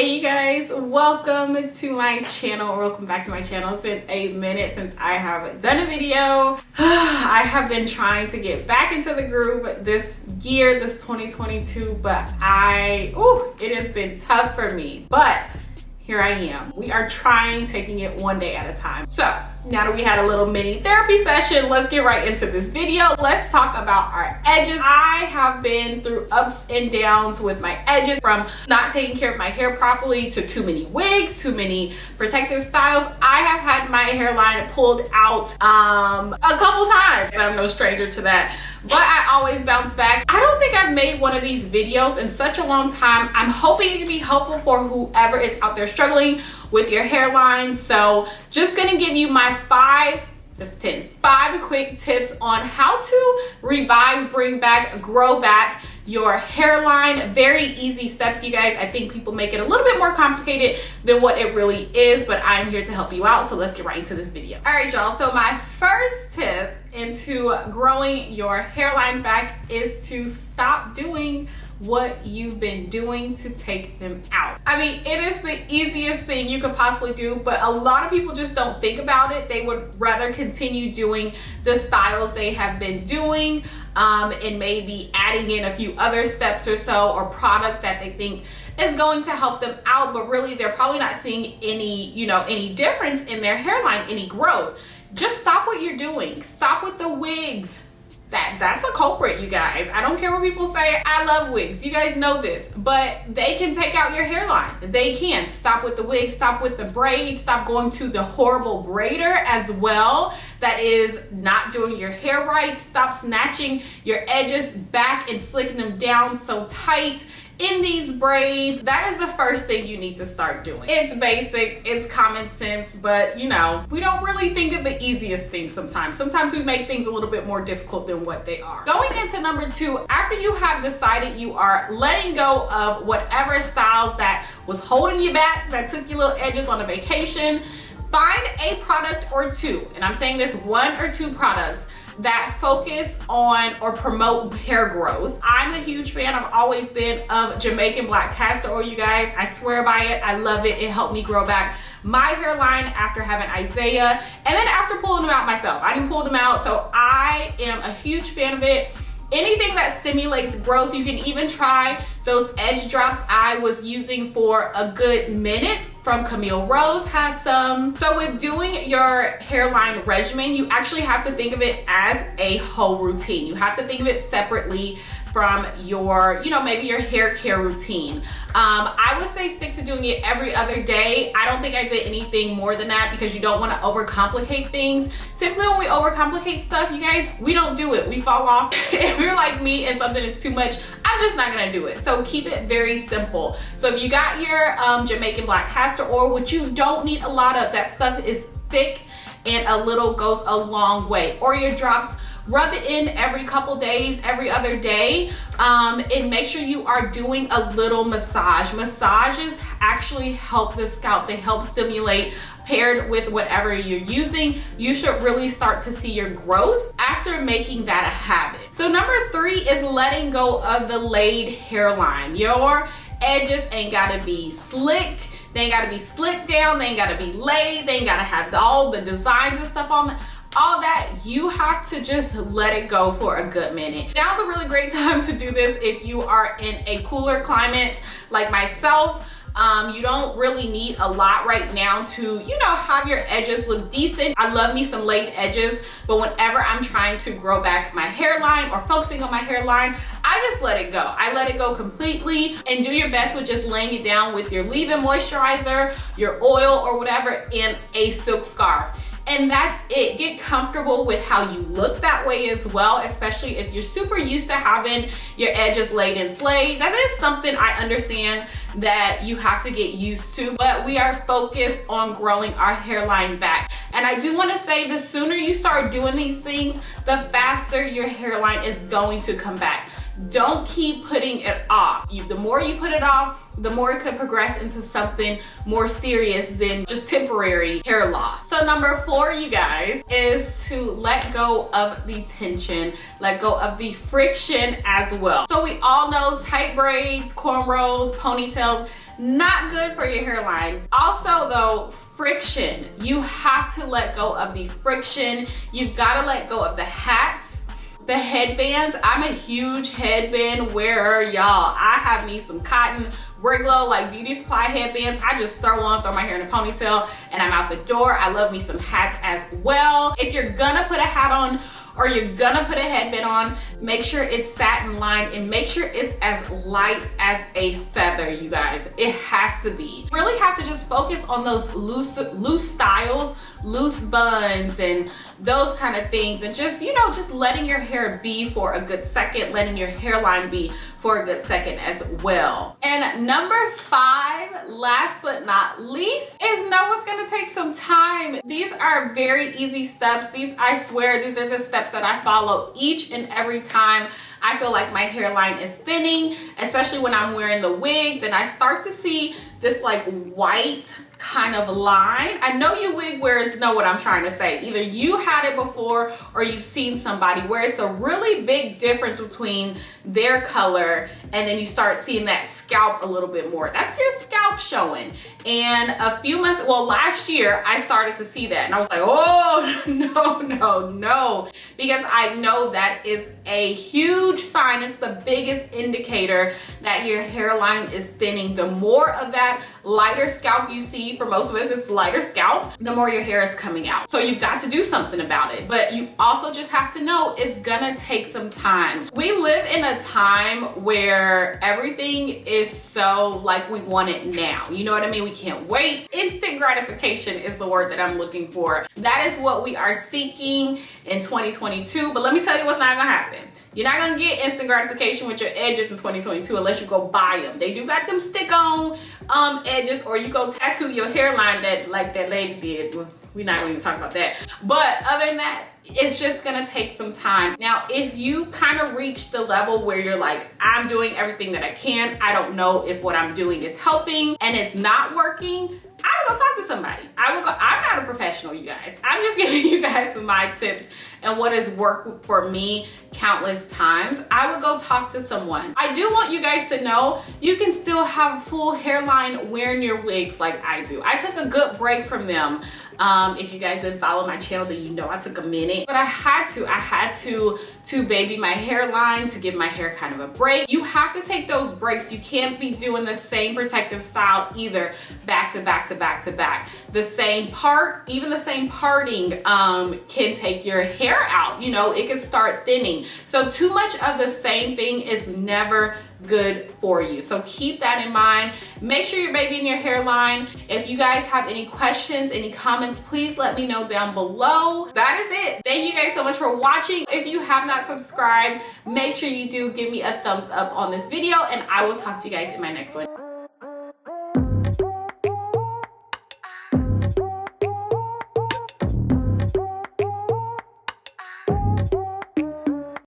Hey you guys, welcome to my channel. Welcome back to my channel. It's been a minute since I have done a video. I have been trying to get back into the groove this year, this 2022, but it has been tough for me. But here I am. We are taking it one day at a time. So now that we had a little mini therapy session, let's get right into this video. Let's talk about our edges. I have been through ups and downs with my edges, from not taking care of my hair properly to too many wigs, too many protective styles. I have had my hairline pulled out a couple times, and I'm no stranger to that, but I always bounce back. I don't think I've made one of these videos in such a long time. I'm hoping it can be helpful for whoever is out there struggling with your hairline. So just gonna give you my five quick tips on how to revive, bring back, grow back your hairline. Very easy steps, you guys. I think people make it a little bit more complicated than what it really is, but I'm here to help you out. So let's get right into this video. All right, y'all. So my first tip into growing your hairline back is to stop doing what you've been doing to take them out. I mean, it is the easiest thing you could possibly do, but a lot of people just don't think about it. They would rather continue doing the styles they have been doing, and maybe adding in a few other steps or so, or products that they think is going to help them out, but really they're probably not seeing any difference in their hairline, any growth. Just stop what you're doing. Stop with the wigs. That's a culprit, you guys. I don't care what people say. I love wigs. You guys know this, but they can take out your hairline. They can. Stop with the wigs. Stop with the braids. Stop going to the horrible braider as well. That is not doing your hair right. Stop snatching your edges back and slicking them down so tight in these braids. That is the first thing you need to start doing. It's basic, it's common sense, but we don't really think of the easiest things sometimes. Sometimes we make things a little bit more difficult than what they are. Going into number two, after you have decided you are letting go of whatever styles that was holding you back, that took your little edges on a vacation, find a product or two, and I'm saying this, 1 or 2 products that focus on or promote hair growth. I'm a huge fan, I've always been, of Jamaican black castor oil, you guys. I swear by it. I love it. It helped me grow back my hairline after having Isaiah, and then after pulling them out myself. I didn't pull them out, so I am a huge fan of it. Anything that stimulates growth. You can even try those edge drops I was using for a good minute from Camille Rose, has some. So with doing your hairline regimen, you actually have to think of it as a whole routine. You have to think of it separately from your, maybe your hair care routine. I would say stick to doing it every other day. I don't think I did anything more than that, because you don't want to overcomplicate things. Typically when we overcomplicate stuff, you guys, we don't do it. We fall off. If you're like me and something is too much, I'm just not gonna do it. So keep it very simple. So if you got your Jamaican black castor oil, which you don't need a lot of, that stuff is thick and a little goes a long way. Or your drops, rub it in every couple days, every other day, and make sure you are doing a little massage. Massages actually help the scalp. They help stimulate. Paired with whatever you're using, you should really start to see your growth after making that a habit. So number 3 is letting go of the laid hairline. Your edges ain't gotta be slick. They ain't gotta be slicked down. They ain't gotta be laid. They ain't gotta have all the designs and stuff on them. All that, you have to just let it go for a good minute. Now's a really great time to do this if you are in a cooler climate like myself. You don't really need a lot right now to, have your edges look decent. I love me some laid edges, but whenever I'm trying to grow back my hairline or focusing on my hairline, I just let it go. I let it go completely, and do your best with just laying it down with your leave-in moisturizer, your oil or whatever, and a silk scarf. And that's it. Get comfortable with how you look that way as well, especially if you're super used to having your edges laid and slayed. That is something I understand that you have to get used to, but we are focused on growing our hairline back. And I do want to say, the sooner you start doing these things, the faster your hairline is going to come back. don't keep putting it off. The more you put it off, the more it could progress into something more serious than just temporary hair loss. So number 4, you guys, is to let go of the tension, let go of the friction as well. So we all know tight braids, cornrows, ponytails, not good for your hairline. Also though, friction, you have to let go of the friction. You've got to let go of the hats, the headbands. I'm a huge headband wearer, y'all. I have me some cotton regular like beauty supply headbands. I just throw my hair in a ponytail and I'm out the door. I love me some hats as well. If you're gonna put a hat on or you're gonna put a headband on, make sure it's satin lined and make sure it's as light as a feather, you guys. It has to be. You really have to just focus on those loose styles, loose buns and those kind of things, and just, you know, just letting your hair be for a good second, letting your hairline be for a good second as well. And number 5, last but not least, is know it's gonna take some time. These are very easy steps. These, I swear, these are the steps that I follow each and every time I feel like my hairline is thinning, especially when I'm wearing the wigs and I start to see this like white kind of line. I know you wig wearers know what I'm trying to say. Either you had it before or you've seen somebody where it's a really big difference between their color and then you start seeing that scalp a little bit more. That's your scalp showing. And a few months, well, last year I started to see that and I was like, oh, no. Because I know that is a huge sign. It's the biggest indicator that your hairline is thinning. The more of that lighter scalp you see, for most of us it's lighter scalp, the more your hair is coming out. So you've got to do something about it. But you also just have to know it's gonna take some time. We live in a time where everything is so like we want it now. You know what I mean? We can't wait. Instant gratification is the word that I'm looking for. That is what we are seeking in 2022. But let me tell you what's not gonna happen. You're not gonna get instant gratification with your edges in 2022 unless you go buy them. They do got them stick-on edges, or you go tattoo your hairline like that lady did. Well, we're not going to talk about that. But other than that, it's just gonna take some time. Now, if you kind of reach the level where you're like, I'm doing everything that I can, I don't know if what I'm doing is helping and it's not working, I would go talk to somebody. I'm not a professional, you guys. I'm just giving you guys my tips and what has worked for me countless times. I would go talk to someone. I do want you guys to know you can still have full hairline wearing your wigs like I do. I took a good break from them. If you guys didn't follow my channel, then you know I took a minute. But I had to baby my hairline, to give my hair kind of a break. You have to take those breaks. You can't be doing the same protective style either back to back to back to back. The same part, even the same parting can take your hair out. You know, it can start thinning. So too much of the same thing is never good for you. So keep that in mind. Make sure you're babying your hairline. If you guys have any questions, any comments, please let me know down below. That is it. Thank you guys so much for watching. If you have not subscribed, make sure you do give me a thumbs up on this video and I will talk to you guys in my next one.